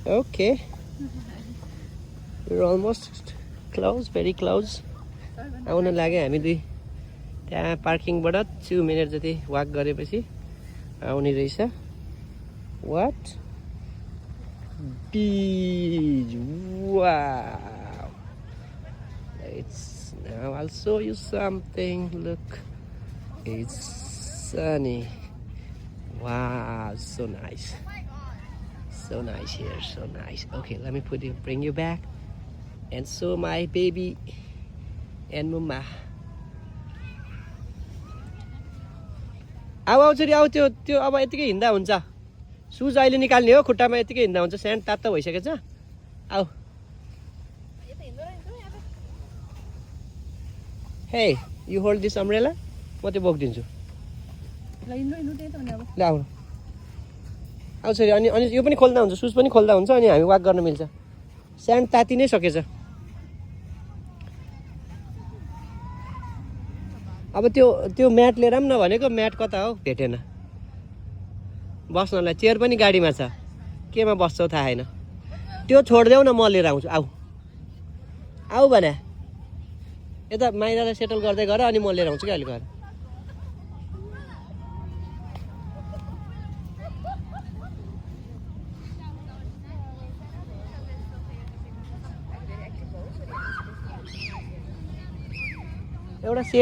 Okay, we're almost close, very close. आउन लाग्यो हामी दुई त्यहाँ पार्किङबाट 2 मिनट जति वाक गरेपछि आउने रहेछ. What? Beach! Wow! Now I'll show you something. Look, it's sunny. Wow, so nice. So nice here, so nice. Okay, let me bring you back and show my baby and mama. आऊ छोरी आऊ त्यो अब यतिकै हिँड्दा हुन्छ. Shoes अहिले निकाल्ने हो, खुट्टामा यतिकै हिँड्दा हुन्छ. स्यान्ड तातो भइसकेछ. आऊ. Hey, you hold this umbrella? म त्यो बोकिदिन्छु. ल आऊ. आऊ छोरी. अनि यो पनि खोल्दा हुन्छ, सुज पनि खोल्दा हुन्छ, अनि हामी वाक गर्न मिल्छ. स्यान्ड ताति नै सकेछ. अब त्यो म्याट लिएर पनि नभनेको, म्याट कता हो भेटेन. बस्नलाई चेयर पनि गाडीमा छ. केमा बस्छौ थाहा छैन. त्यो छोड्देऊ न, म लिएर आउँछु. आऊ. आऊ भने. यता माइरालाई सेटल गर्दै गर, अनि म लिएर आउँछु कि अहिले गएर. एउटा सेट